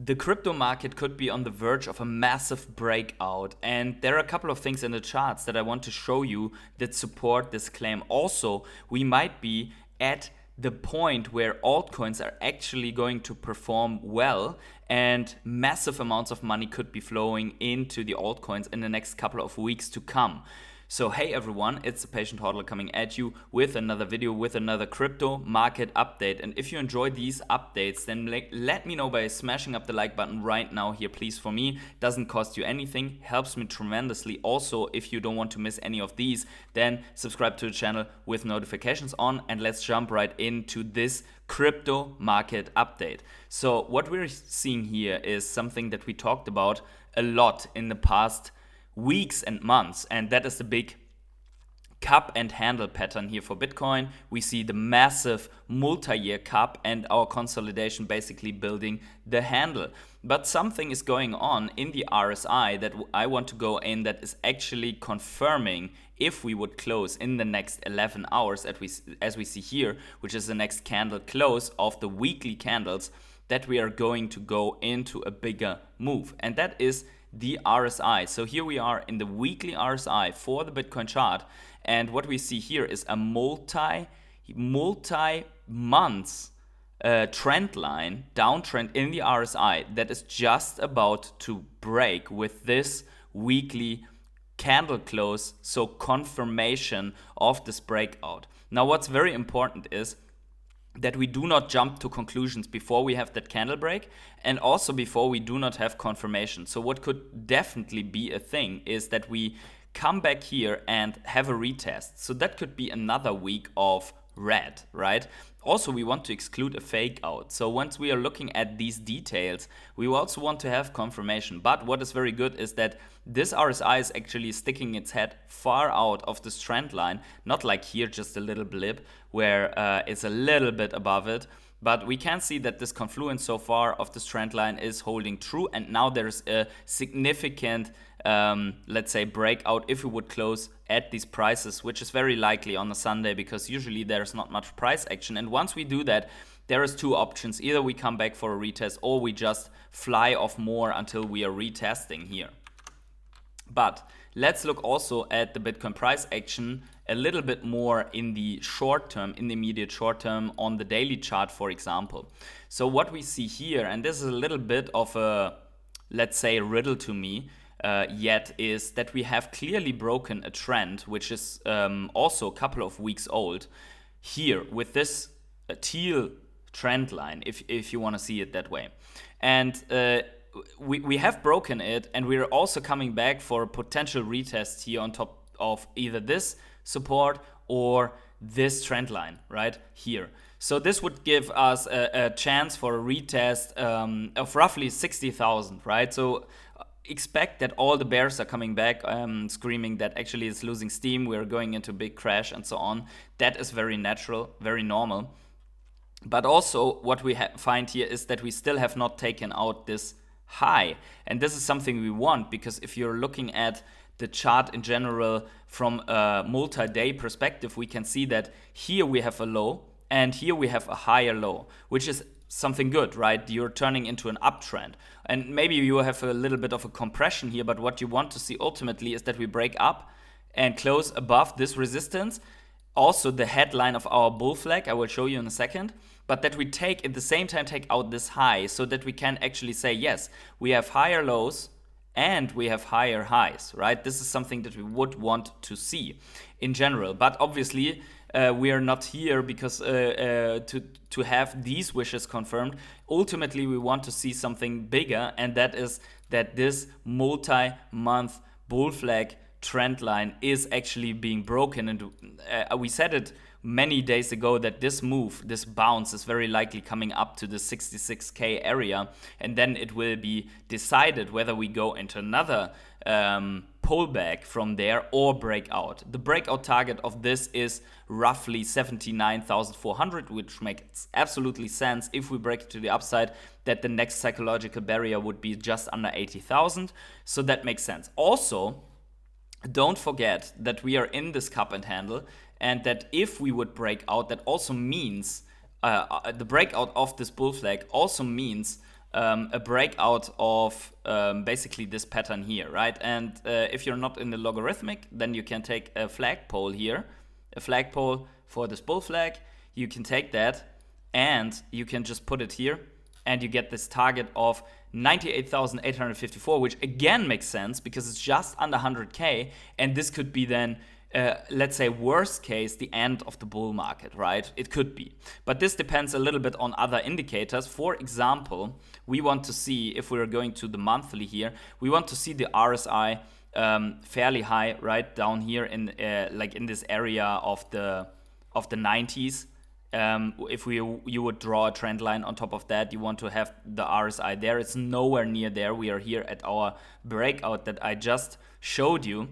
The crypto market could be on the verge of a massive breakout, and there are a couple of things in the charts that I want to show you that support this claim. Also, we might be at the point where altcoins are actually going to perform well, and massive amounts of money could be flowing into the altcoins in the next couple of weeks to come. So hey everyone, it's the Patient Hodler coming at you with another video, with another crypto market update. And if you enjoy these updates, then let me know by smashing up the like button right now here, please, for me. Doesn't cost you anything, helps me tremendously. Also, if you don't want to miss any of these, then subscribe to the channel with notifications on, and let's jump right into this crypto market update. So what we're seeing here is something that we talked about a lot in the past weeks and months, and that is the big cup and handle pattern here for Bitcoin. We see the massive multi-year cup and our consolidation basically building the handle. But something is going on in the RSI that I want to go in that is actually confirming if we would close in the next 11 hours as we see here, which is the next candle close of the weekly candles, that we are going to go into a bigger move. And that is the RSI. So here we are in the weekly RSI for the Bitcoin chart, and what we see here is a multi months trend line, downtrend in the RSI that is just about to break with this weekly candle close, so confirmation of this breakout. Now what's very important is that we do not jump to conclusions before we have that candle break, and also before we do not have confirmation. So what could definitely be a thing is that we come back here and have a retest. So that could be another week of red, right? Also, we want to exclude a fake out. So once we are looking at these details, we also want to have confirmation. But what is very good is that this RSI is actually sticking its head far out of this trend line, not like here, just a little blip where it's a little bit above it. But we can see that this confluence so far of this trend line is holding true, and now there's a significant, let's say, breakout if we would close at these prices, which is very likely on a Sunday because usually there's not much price action. And once we do that, there is two options. Either we come back for a retest or we just fly off more until we are retesting here. But let's look also at the Bitcoin price action a little bit more in the short term, in the immediate short term, on the daily chart, for example. So what we see here, and this is a little bit of a, let's say, riddle to me yet, is that we have clearly broken a trend, which is also a couple of weeks old here with this teal trend line, if you want to see it that way. And we have broken it, and we're also coming back for a potential retest here on top of either this support or this trend line right here. So this would give us a chance for a retest of roughly 60,000, right? So expect that all the bears are coming back, screaming that actually it's losing steam, we're going into a big crash and so on. That is very natural, very normal. But also what we find here is that we still have not taken out this high, and this is something we want, because if you're looking at the chart in general from a multi-day perspective, we can see that here we have a low and here we have a higher low, which is something good, right? You're turning into an uptrend, and maybe you have a little bit of a compression here, but what you want to see ultimately is that we break up and close above this resistance, also the headline of our bull flag, I will show you in a second, but that we take at the same time take out this high, so that we can actually say, yes, we have higher lows and we have higher highs, right? This is something that we would want to see in general. But obviously, we are not here because to have these wishes confirmed. Ultimately, we want to see something bigger, and that is that this multi-month bull flag trend line is actually being broken. And we said it many days ago that this move, this bounce, is very likely coming up to the 66K area, and then it will be decided whether we go into another pullback from there or breakout. The breakout target of this is roughly 79,400, which makes absolutely sense if we break it to the upside, that the next psychological barrier would be just under 80,000. So that makes sense. Also, don't forget that we are in this cup and handle, and that if we would break out, that also means the breakout of this bull flag also means a breakout of basically this pattern here, right? And if you're not in the logarithmic, then you can take a flagpole here, a flagpole for this bull flag. You can take that and you can just put it here, and you get this target of 98,854, which again makes sense because it's just under 100K, and this could be then let's say worst case, the end of the bull market, right? It could be. But this depends a little bit on other indicators. For example, we want to see, if we're going to the monthly here, we want to see the RSI fairly high, right down here in like in this area of the 90s. If you would draw a trend line on top of that, you want to have the RSI there. It's nowhere near there. We are here at our breakout that I just showed you.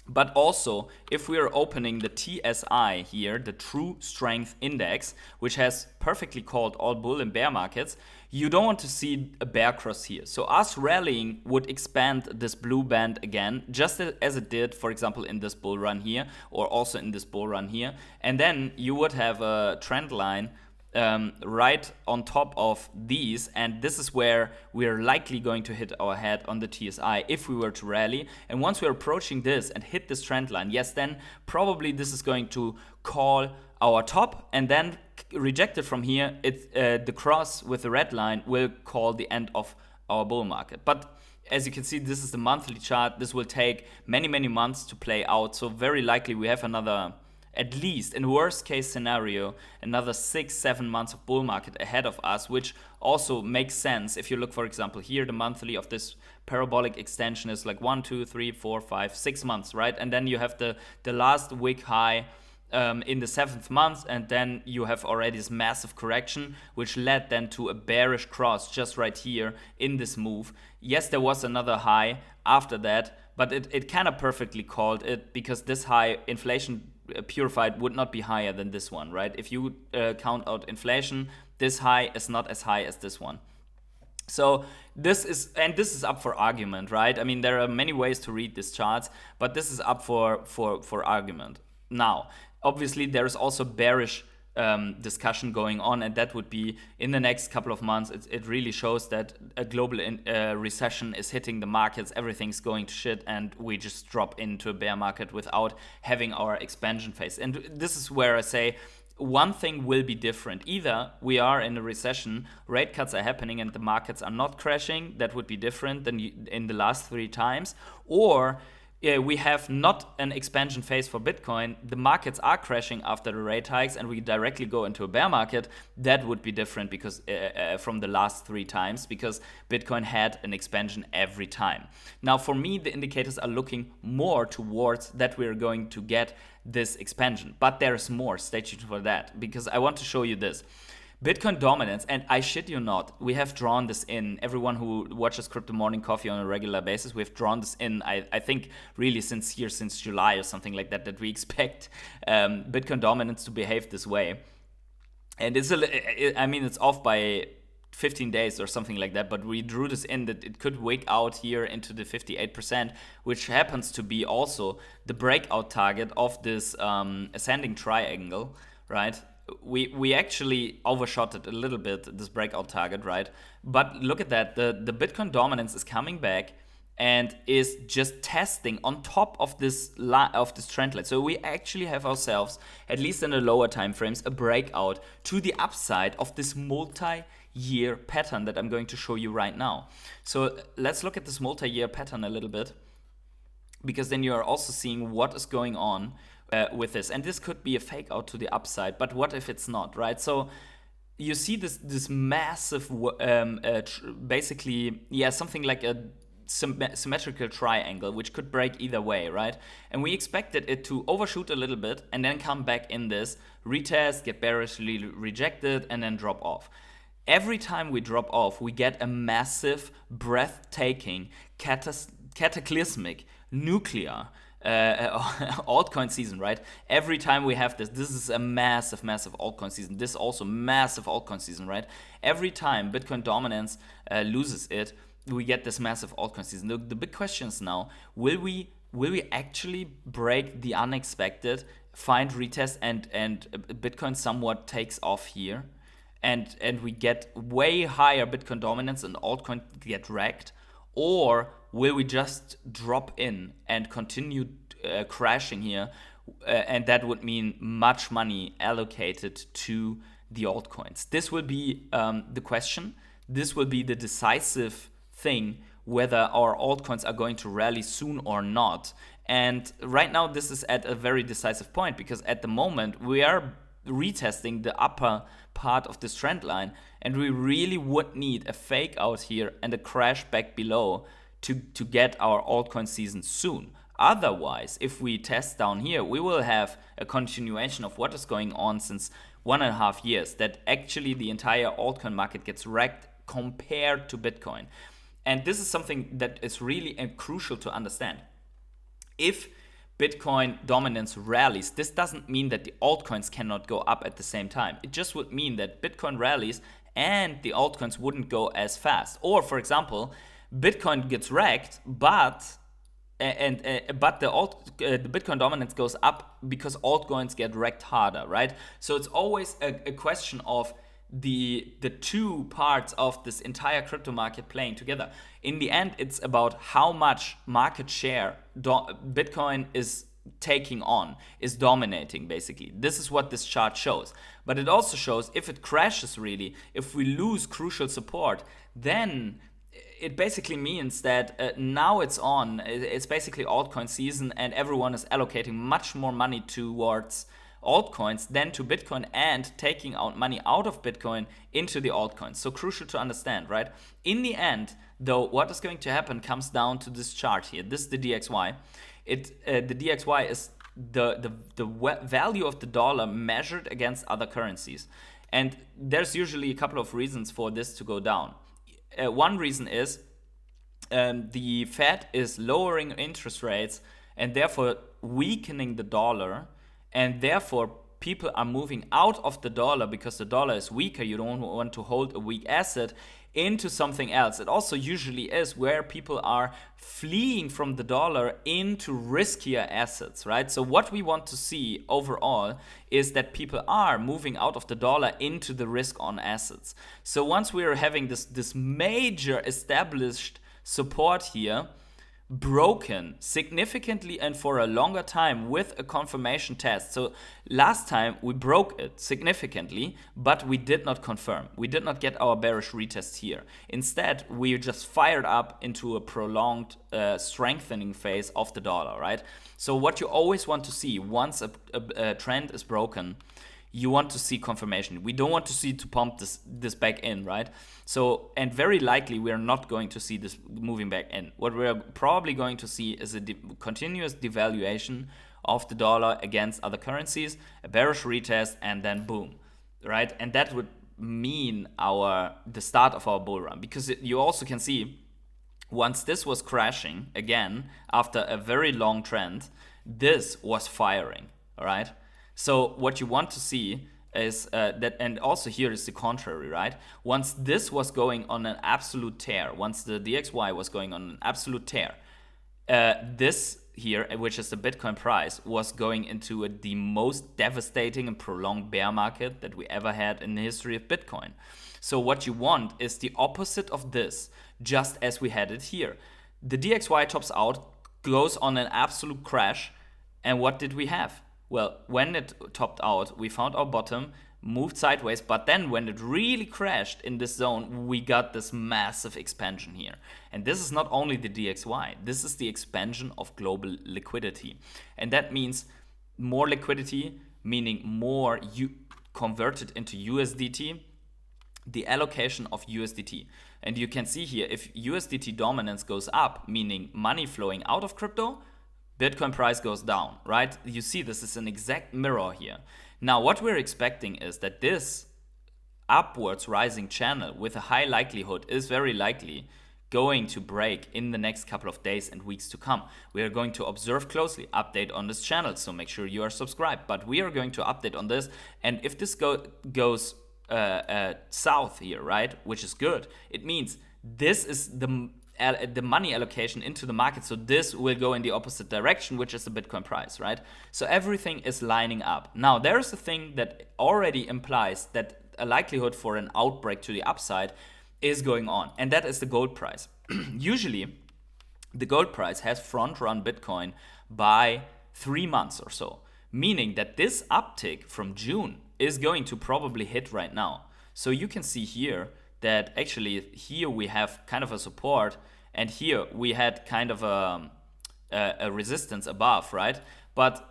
But also, if we are opening the TSI here, the True Strength Index, which has perfectly called all bull and bear markets, you don't want to see a bear cross here. So us rallying would expand this blue band again, just as it did, for example, in this bull run here, or also in this bull run here. And then you would have a trend line right on top of these, and this is where we're likely going to hit our head on the TSI if we were to rally. And once we're approaching this and hit this trend line, yes, then probably this is going to call our top, and then rejected from here, the cross with the red line will call the end of our bull market. But as you can see, this is the monthly chart. This will take many months to play out, so very likely we have another, at least in worst case scenario, another 6-7 months of bull market ahead of us, which also makes sense. If you look, for example, here, the monthly of this parabolic extension is like 1, 2, 3, 4, 5, 6 months, right? And then you have the last wick high in the 7th month, and then you have already this massive correction, which led then to a bearish cross just right here in this move. Yes, there was another high after that, but it kind of perfectly called it, because this high, inflation purified, would not be higher than this one, right? If you count out inflation, this high is not as high as this one. So this is up for argument, right? I mean, there are many ways to read these charts, but this is up for argument. Now, obviously, there is also bearish discussion going on, and that would be in the next couple of months. It really shows that a global recession is hitting the markets, everything's going to shit, and we just drop into a bear market without having our expansion phase. And this is where I say one thing will be different. Either we are in a recession, rate cuts are happening, and the markets are not crashing. That would be different than in the last 3 times. Or we have not an expansion phase for Bitcoin, the markets are crashing after the rate hikes, and we directly go into a bear market. That would be different because from the last 3 times, because Bitcoin had an expansion every time. Now, for me, the indicators are looking more towards that we're going to get this expansion. But there's more. Stay tuned for that, because I want to show you this. Bitcoin dominance, and I shit you not, we have drawn this in. Everyone who watches Crypto Morning Coffee on a regular basis, we've drawn this in, I think, really since July or something like that, that we expect Bitcoin dominance to behave this way. And it's off by 15 days or something like that, but we drew this in that it could wick out here into the 58%, which happens to be also the breakout target of this ascending triangle, right? We actually overshot it a little bit, this breakout target, right? But look at that, the Bitcoin dominance is coming back and is just testing on top of this trend line. So we actually have ourselves, at least in the lower time frames, a breakout to the upside of this multi-year pattern that I'm going to show you right now. So let's look at this multi-year pattern a little bit, because then you are also seeing what is going on with this. And this could be a fake out to the upside, but what if it's not, right? So you see this massive, basically, something like a symmetrical triangle, which could break either way, right? And we expected it to overshoot a little bit and then come back in this, retest, get bearishly rejected, and then drop off. Every time we drop off, we get a massive, breathtaking, cataclysmic, nuclear altcoin season, right? Every time we have this is a massive altcoin season. This also massive altcoin season, right? Every time Bitcoin dominance loses it, we get this massive altcoin season. The big question is now, will we actually break the unexpected, find retest, and Bitcoin somewhat takes off here? and we get way higher Bitcoin dominance and altcoin get wrecked? Or will we just drop in and continue crashing here? And that would mean much money allocated to the altcoins. This will be the question. This will be the decisive thing whether our altcoins are going to rally soon or not. And right now, this is at a very decisive point, because at the moment we are retesting the upper part of this trend line, and we really would need a fake out here and a crash back below to get our altcoin season soon. Otherwise, if we test down here, we will have a continuation of what is going on since 1.5 years, that actually the entire altcoin market gets wrecked compared to Bitcoin. And this is something that is really crucial to understand. If Bitcoin dominance rallies, this doesn't mean that the altcoins cannot go up at the same time. It just would mean that Bitcoin rallies and the altcoins wouldn't go as fast. Or, for example, Bitcoin gets wrecked, but the Bitcoin dominance goes up because altcoins get wrecked harder, right? So it's always a question of the two parts of this entire crypto market playing together. In the end, it's about how much market share Bitcoin is taking on, is dominating, basically. This is what this chart shows. But it also shows if it crashes really, if we lose crucial support, then it basically means that now it's on. It's basically altcoin season, and everyone is allocating much more money towards altcoins than to Bitcoin, and taking out money out of Bitcoin into the altcoins. So crucial to understand, right? In the end, though, what is going to happen comes down to this chart here. This is the DXY. The DXY is the value of the dollar measured against other currencies. And there's usually a couple of reasons for this to go down. One reason is the Fed is lowering interest rates and therefore weakening the dollar, and therefore people are moving out of the dollar because the dollar is weaker. You don't want to hold a weak asset into something else. It also usually is where people are fleeing from the dollar into riskier assets, right? So what we want to see overall is that people are moving out of the dollar into the risk on assets. So once we are having this major established support here, broken significantly and for a longer time with a confirmation test. So last time we broke it significantly, but we did not confirm. We did not get our bearish retest here. Instead, we just fired up into a prolonged strengthening phase of the dollar, right? So what you always want to see once a trend is broken, you want to see confirmation. We don't want to see to pump this back in, right? So, and very likely we are not going to see this moving back in. What we're probably going to see is a continuous devaluation of the dollar against other currencies, a bearish retest, and then boom, right? And that would mean the start of our bull run, because you also can see once this was crashing again after a very long trend, this was firing, all right? So what you want to see is that, and also here is the contrary, right? Once this was going on an absolute tear, once the DXY was going on an absolute tear, this here, which is the Bitcoin price, was going into the most devastating and prolonged bear market that we ever had in the history of Bitcoin. So what you want is the opposite of this, just as we had it here. The DXY tops out, goes on an absolute crash, and what did we have? Well, when it topped out, we found our bottom, moved sideways, but then when it really crashed in this zone, we got this massive expansion here. And this is not only the DXY, this is the expansion of global liquidity. And that means more liquidity, meaning more converted into USDT, the allocation of USDT. And you can see here, if USDT dominance goes up, meaning money flowing out of crypto, Bitcoin price goes down, right? You see this is an exact mirror here. Now, what we're expecting is that this upwards rising channel with a high likelihood is very likely going to break in the next couple of days and weeks to come. We are going to observe closely, update on this channel, so make sure you are subscribed. But we are going to update on this, and if this goes south here, right, which is good, it means this is the money allocation into the market, so this will go in the opposite direction, which is the Bitcoin price, right? So everything is lining up. Now, there's a thing that already implies that a likelihood for an outbreak to the upside is going on, and that is the gold price. Usually, the gold price has front-run Bitcoin by 3 months or so, meaning that this uptick from June is going to probably hit right now. So you can see here that actually here we have kind of a support, and here we had kind of a resistance above, right? But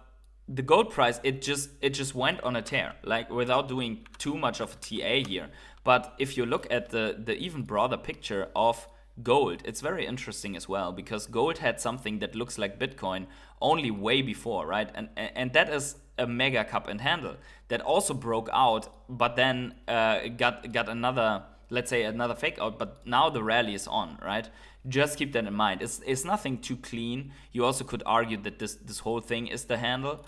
the gold price, it just went on a tear, like without doing too much of a TA here. But if you look at the even broader picture of gold, it's very interesting as well, because gold had something that looks like Bitcoin only way before, right? And that is a mega cup and handle that also broke out, but then got another, let's say another fake out, but now the rally is on, right? Just keep that in mind. It's nothing too clean. You also could argue that this whole thing is the handle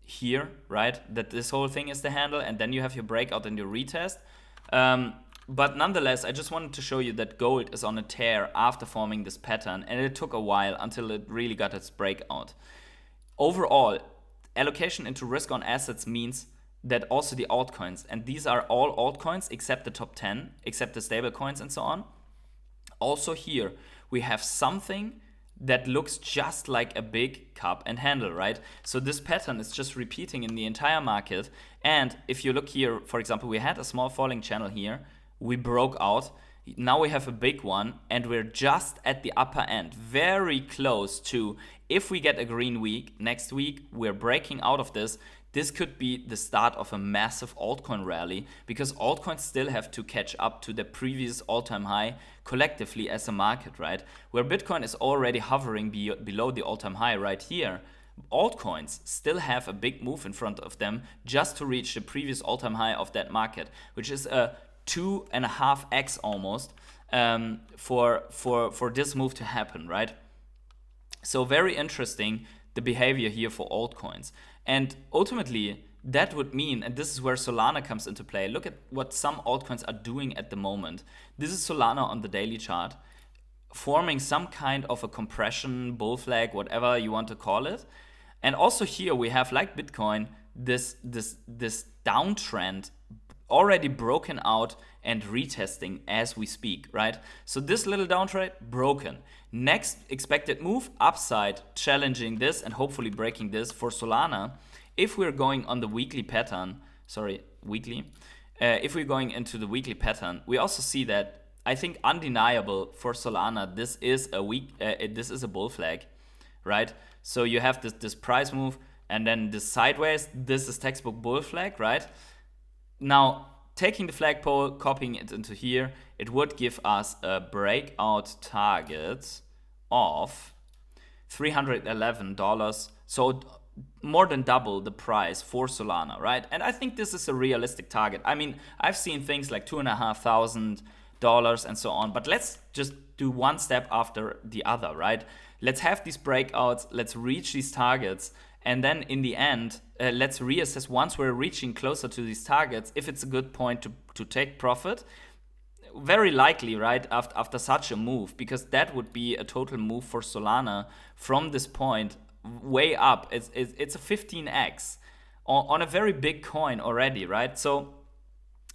here, right? That this whole thing is the handle, and then you have your breakout and your retest. But nonetheless, I just wanted to show you that gold is on a tear after forming this pattern, and it took a while until it really got its breakout. Overall, allocation into risk on assets means that also the altcoins, and these are all altcoins except the top 10, except the stable coins and so on. Also here, we have something that looks just like a big cup and handle, right? So this pattern is just repeating in the entire market. And if you look here, for example, we had a small falling channel here. We broke out. Now we have a big one, and we're just at the upper end, very close to, if we get a green week next week, we're breaking out of this. This could be the start of a massive altcoin rally, because altcoins still have to catch up to the previous all-time high collectively as a market, right? Where Bitcoin is already hovering below the all-time high right here, altcoins still have a big move in front of them just to reach the previous all-time high of that market, which is a 2.5x almost for this move to happen, right? So very interesting, the behavior here for altcoins. And ultimately, that would mean, and this is where Solana comes into play. Look at what some altcoins are doing at the moment. This is Solana on the daily chart, forming some kind of a compression, bull flag, whatever you want to call it. And also here we have, like Bitcoin, this downtrend already broken out and retesting as we speak, right? So this little downtrend, broken. Next expected move, upside, challenging this and hopefully breaking this for Solana. If we're going on the weekly pattern, if we're going into the weekly pattern, we also see that, I think undeniable for Solana, this is a bull flag, right? So you have this price move, and then this sideways, this is textbook bull flag, right? Now, taking the flagpole, copying it into here, it would give us a breakout target of $311. So more than double the price for Solana, right? And I think this is a realistic target. I mean, I've seen things like $2,500 and so on, but let's just do one step after the other, right? Let's have these breakouts, let's reach these targets, and then in the end, let's reassess once we're reaching closer to these targets, if it's a good point to take profit. Very likely, right, after such a move, because that would be a total move for Solana from this point way up. It's a 15x on a very big coin already, right? So,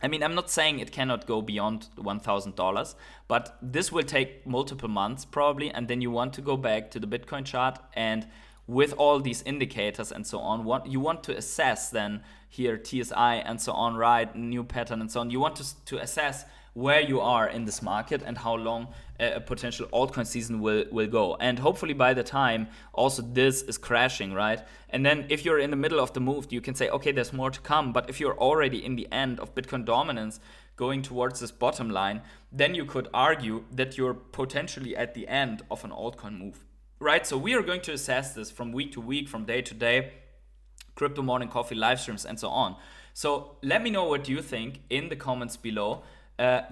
I mean, I'm not saying it cannot go beyond $1,000, but this will take multiple months probably, and then you want to go back to the Bitcoin chart, and with all these indicators and so on, what you want to assess then here, TSI and so on, right, new pattern and so on. You want to assess where you are in this market and how long a potential altcoin season will go. And hopefully by the time also this is crashing, right? And then if you're in the middle of the move, you can say, okay, there's more to come. But if you're already in the end of Bitcoin dominance, going towards this bottom line, then you could argue that you're potentially at the end of an altcoin move. Right, so we are going to assess this from week to week, from day to day, crypto morning coffee live streams and so on. So let me know what you think in the comments below.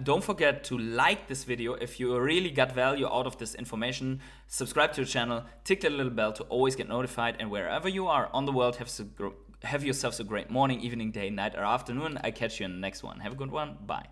Don't forget to like this video if you really got value out of this information. Subscribe to the channel, tick the little bell to always get notified. And wherever you are on the world, have yourselves a great morning, evening, day, night, or afternoon. I catch you in the next one. Have a good one. Bye.